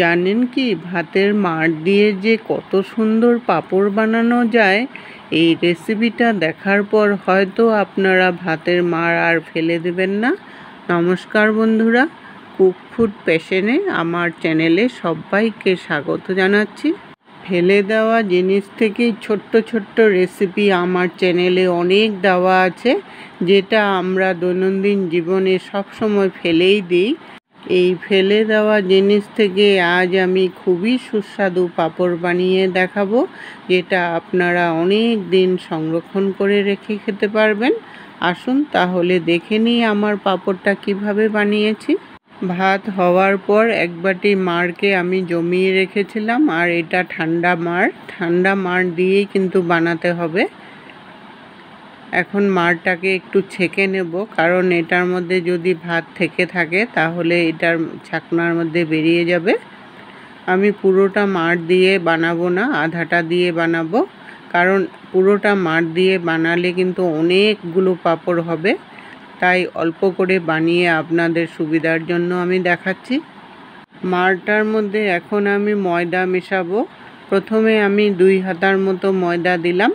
জানেন কি ভাতের মাড় দিয়ে যে কত সুন্দর পাঁপড় বানানো যায়? এই রেসিপিটা দেখার পর হয়তো আপনারা ভাতের মাড় আর ফেলে দেবেন না। নমস্কার বন্ধুরা, কুক ফুড প্যাশনে আমার চ্যানেলে সবাইকে স্বাগত জানাচ্ছি। ফেলে দেওয়া জিনিস থেকেই ছোট্ট ছোট্ট রেসিপি আমার চ্যানেলে অনেক দেওয়া আছে, যেটা আমরা দৈনন্দিন জীবনে সবসময় ফেলেই দিই। এই ফেলে দেওয়া জিনিস থেকে আজ আমি খুবই সুস্বাদু পাঁপড় বানিয়ে দেখাবো, যেটা আপনারা অনেক দিন সংরক্ষণ করে রেখে খেতে পারবেন। আসুন তাহলে দেখে নিই আমার পাঁপড়টা কিভাবে বানিয়েছি। ভাত হওয়ার পর এক বাটি মাড়কে আমি জমিয়ে রেখেছিলাম, আর এটা ঠান্ডা মাড় দিয়েই কিন্তু বানাতে হবে। এখন মাড়টাকে একটু ছেঁকে নেব, কারণ এটার মধ্যে যদি ভাত থেকে থাকে তাহলে এটার ছাকনার মধ্যে বেরিয়ে যাবে। আমি পুরোটা মাড় দিয়ে বানাবো না, আধাটা দিয়ে বানাবো, কারণ পুরোটা মাড় দিয়ে বানালে কিন্তু অনেকগুলো পাঁপড় হবে। তাই অল্প করে বানিয়ে আপনাদের সুবিধার জন্য আমি দেখাচ্ছি। মাড়টার মধ্যে এখন আমি ময়দা মেশাবো। প্রথমে আমি 2 হাতার মতো ময়দা দিলাম,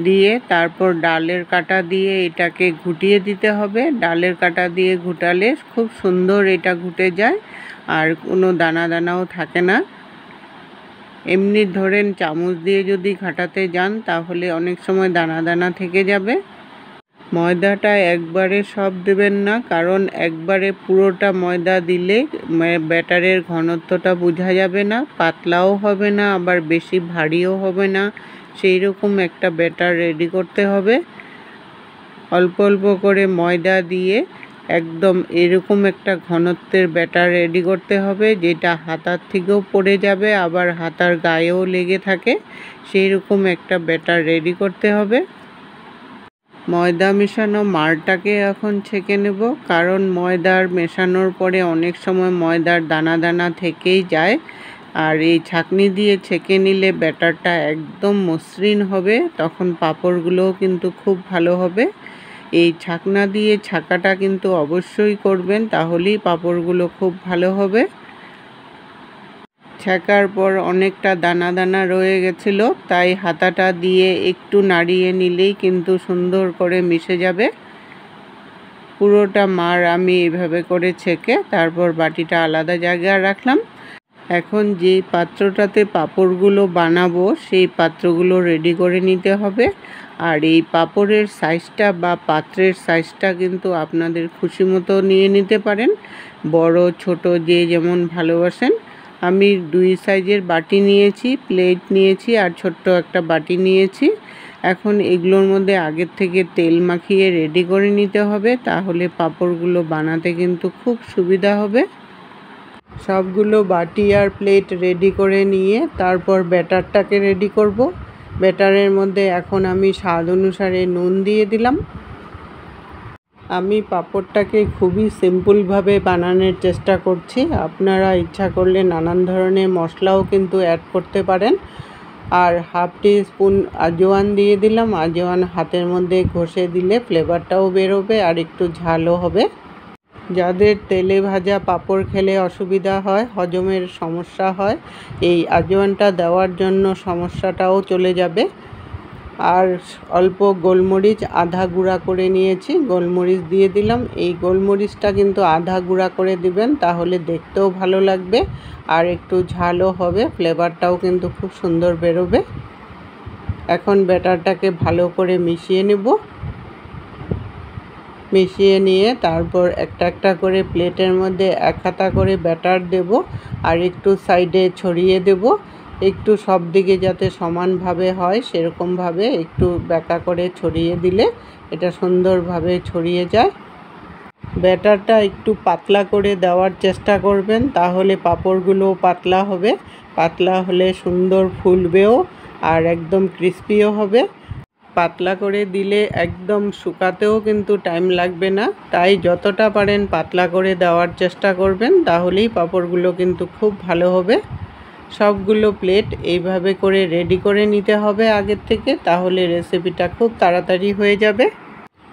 দিয়ে তারপর ডালের কাঁটা দিয়ে এটাকে ঘুটিয়ে দিতে হবে। ডালের কাঁটা দিয়ে ঘুটালে খুব সুন্দর এটা ঘুটে যায়, আর কোনো দানা দানাও থাকে না। এমনি ধরেন চামচ দিয়ে যদি ঘাটাতে যান তাহলে অনেক সময় দানা দানা থেকে যাবে। ময়দাটা একবারে সব দেবেন না, কারণ একবারে পুরোটা ময়দা দিলে ব্যাটারের ঘনত্বটা বোঝা যাবে না, পাতলাও হবে না, আবার বেশি ভারীও হবে না। সেই রকম একটা ব্যাটার রেডি করতে হবে। অল্প অল্প করে ময়দা দিয়ে একদম এরকম একটা ঘনত্বের ব্যাটার রেডি করতে হবে, যেটা হাতার থেকেও পড়ে যাবে, আবার হাতার গায়েও লেগে থাকে। সেই রকম একটা ব্যাটার রেডি করতে হবে। ময়দা মেশানো মাড়টাকে এখন ছেঁকে নেব, কারণ ময়দার মেশানোর পরে অনেক সময় ময়দার দানা দানা থেকেই যায়। আর এই ছাঁকনি দিয়ে ছেঁকে নিলে ব্যাটারটা একদম মসৃণ হবে, তখন পাঁপড়গুলোও কিন্তু খুব ভালো হবে। এই ছাঁকনা দিয়ে ছাঁকাটা কিন্তু অবশ্যই করবেন, তাহলেই পাঁপড়গুলো খুব ভালো হবে। ছাঁকার পর অনেকটা দানা দানা রয়ে গেছিলো, তাই হাতাটা দিয়ে একটু নাড়িয়ে নিলেই কিন্তু সুন্দর করে মিশে যাবে। পুরোটা মাড় আমি এইভাবে করে ছেঁকে তারপর বাটিটা আলাদা জায়গায় রাখলাম। এখন যে পাত্রটাতে পাঁপড়গুলো বানাবো সেই পাত্রগুলো রেডি করে নিতে হবে। আর এই পাঁপড়ের সাইজটা বা পাত্রের সাইজটা কিন্তু আপনাদের খুশি মতো নিয়ে নিতে পারেন, বড় ছোট যে যেমন ভালোবাসেন। আমি 2 সাইজের বাটি নিয়েছি, প্লেট নিয়েছি, আর ছোট্ট একটা বাটি নিয়েছি। এখন এগুলোর মধ্যে আগের থেকে তেল মাখিয়ে রেডি করে নিতে হবে, তাহলে পাঁপড়গুলো বানাতে কিন্তু খুব সুবিধা হবে। সবগুলো বাটি আর প্লেট রেডি করে নিয়ে তারপর ব্যাটারটাকে রেডি করব। ব্যাটারের মধ্যে এখন আমি স্বাদ অনুসারে নুন দিয়ে দিলাম। আমি পাঁপড়টাকে খুবই সিম্পলভাবে বানানোর চেষ্টা করছি, আপনারা ইচ্ছা করলে নানান ধরনের মশলাও কিন্তু অ্যাড করতে পারেন। আর 1/2 টিস্পুন আজওয়ান দিয়ে দিলাম। আজওয়ান হাতের মধ্যে ঘষে দিলে ফ্লেভারটাও বেরোবে আর একটু ঝালও হবে। যাদের তেলে ভাজা পাঁপড় খেলে অসুবিধা হয়, হজমের সমস্যা হয়, এই আজওয়ানটা দেওয়ার জন্য সমস্যাটাও চলে যাবে। আর অল্প গোলমরিচ আধা গুঁড়া করে নিয়েছি, গোলমরিচ দিয়ে দিলাম। এই গোলমরিচটা কিন্তু আধা গুঁড়া করে দিবেন, তাহলে দেখতেও ভালো লাগবে আর একটু ঝালও হবে, ফ্লেভারটাও কিন্তু খুব সুন্দর বেরোবে। এখন ব্যাটারটাকে ভালো করে মিশিয়ে নেব। মিশিয়ে নিয়ে তারপর একটা একটা করে প্লেটের মধ্যে 1 হাতা করে ব্যাটার দেব, আর একটু সাইডে ছড়িয়ে দেব। একটু সব দিকে যাতে সমানভাবে হয় সেরকমভাবে একটু ব্যাকা করে ছড়িয়ে দিলে এটা সুন্দরভাবে ছড়িয়ে যায়। ব্যাটারটা একটু পাতলা করে দেওয়ার চেষ্টা করবেন, তাহলে পাঁপড়গুলোও পাতলা হবে। পাতলা হলে সুন্দর ফুলবেও আর একদম ক্রিস্পিও হবে। পাতলা করে দিলে একদম শুকাতেও কিন্তু টাইম লাগবে না, তাই যতটা পারেন পাতলা করে দেওয়ার চেষ্টা করবেন, তাহলেই পাঁপড়গুলো কিন্তু খুব ভালো হবে। সবগুলো প্লেট এইভাবে করে রেডি করে নিতে হবে আগের থেকে, তাহলে রেসিপিটা খুব তাড়াতাড়ি হয়ে যাবে।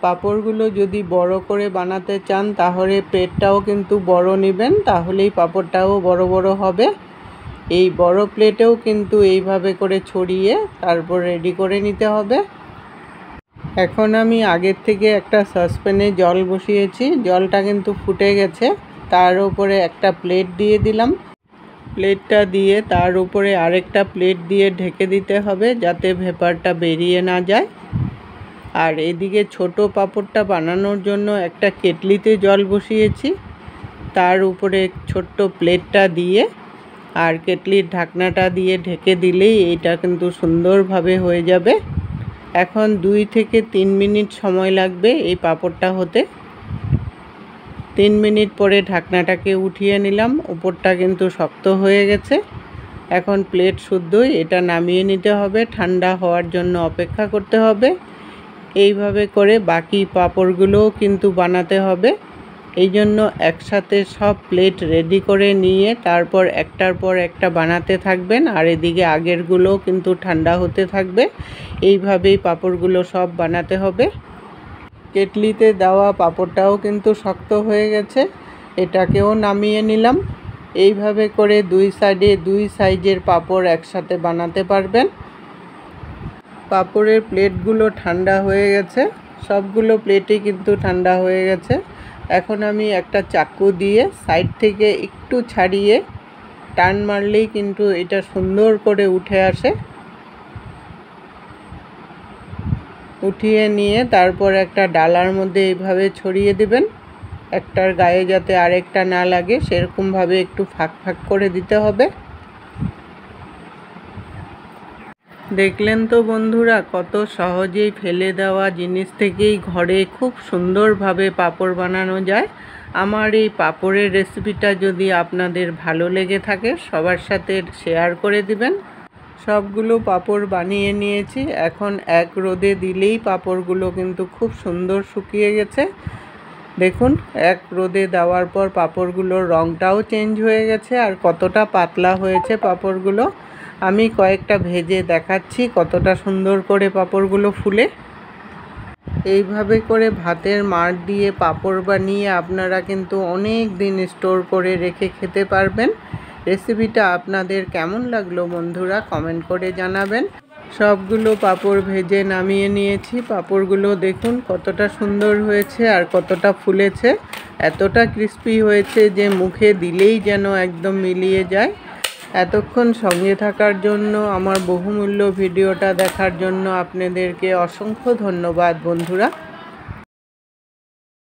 পাঁপড়গুলো যদি বড় করে বানাতে চান তাহলে প্লেটটাও কিন্তু বড় নেবেন, তাহলেই পাঁপড়টাও বড় বড় হবে। এই বড় প্লেটেও কিন্তু এইভাবে করে ছড়িয়ে তারপর রেডি করে নিতে হবে। এখন আমি আগের থেকে একটা সসপ্যানে জল বসিয়েছি, জলটা কিন্তু ফুটে গেছে। তার উপরে একটা প্লেট দিয়ে দিলাম, প্লেটটা দিয়ে তার উপরে আরেকটা প্লেট দিয়ে ঢেকে দিতে হবে যাতে ভেপারটা বেরিয়ে না যায়। আর এদিকে ছোট পাঁপড়টা বানানোর জন্য একটা কেটলিতে জল বসিয়েছি, তার উপরে ছোট্ট প্লেটটা দিয়ে আর কেটলির ঢাকনাটা দিয়ে ঢেকে দিলেই এইটা কিন্তু সুন্দরভাবে হয়ে যাবে। এখন 2 থেকে 3 মিনিট সময় লাগবে এই পাঁপড়টা হতে। 3 মিনিট পরে ঢাকনাটাকে উঠিয়ে নিলাম, উপরটা কিন্তু শক্ত হয়ে গেছে। এখন প্লেট শুদ্ধই এটা নামিয়ে নিতে হবে, ঠান্ডা হওয়ার জন্য অপেক্ষা করতে হবে। এইভাবে করে বাকি পাঁপড়গুলোও কিন্তু বানাতে হবে। এই জন্য একসাথে সব প্লেট রেডি করে নিয়ে তারপর একটার পর একটা বানাতে থাকবেন, আর এদিকে আগেরগুলোও কিন্তু ঠান্ডা হতে থাকবে। এইভাবেই পাঁপড়গুলো সব বানাতে হবে। কেটলিতে দেওয়া পাঁপড়টাও কিন্তু শক্ত হয়ে গেছে, এটাকেও নামিয়ে নিলাম। এইভাবে করে 2 সাইডে 2 সাইজের পাঁপড় একসাথে বানাতে পারবেন। পাঁপড়ের প্লেটগুলো ঠান্ডা হয়ে গেছে, সবগুলো প্লেটই কিন্তু ঠান্ডা হয়ে গেছে। এখন আমি একটা চাকু দিয়ে সাইড থেকে একটু ছাড়িয়ে টান মারলেই কিন্তু এটা সুন্দর করে উঠে আসে। উঠিয়ে নিয়ে তারপর একটা ডালার মধ্যে এইভাবে ছড়িয়ে দিবেন, একটার গায়ে যাতে আরেকটা না লাগে সেরকমভাবে একটু ফাঁক ফাঁক করে দিতে হবে। দেখলেন তো বন্ধুরা, কত সহজেই ফেলে দেওয়া জিনিস থেকেই ঘরে খুব সুন্দরভাবে পাঁপড় বানানো যায়। আমার এই পাঁপড়ের রেসিপিটা যদি আপনাদের ভালো লেগে থাকে সবার সাথে শেয়ার করে দিবেন। সবগুলো পাঁপড় বানিয়ে নিয়েছি, এখন এক রোদে দিলেই পাঁপড়গুলো কিন্তু খুব সুন্দর শুকিয়ে গেছে। দেখুন, এক রোদে দেওয়ার পর পাঁপড়গুলোর রঙটাও চেঞ্জ হয়ে গেছে আর কতটা পাতলা হয়েছে পাঁপড়গুলো। আমি কয়েকটা ভেজে দেখাচ্ছি কতটা সুন্দর করে পাঁপড়গুলো ফুলে। এইভাবে করে ভাতের মাড় দিয়ে পাঁপড় বানিয়ে আপনারা কিন্তু অনেক দিন স্টোর করে রেখে খেতে পারবেন। রেসিপিটা আপনাদের কেমন লাগলো বন্ধুরা কমেন্ট করে জানাবেন। সবগুলো পাঁপড় ভেজে নামিয়ে নিয়েছি। পাঁপড়গুলো দেখুন কতটা সুন্দর হয়েছে আর কতটা ফুলেছে, এতটা ক্রিস্পি হয়েছে যে মুখে দিলেই যেন একদম মিলিয়ে যায়। এতক্ষণ সঙ্গে থাকার জন্য, আমার বহুমূল্য ভিডিওটা দেখার জন্য আপনাদেরকে অসংখ্য ধন্যবাদ বন্ধুরা।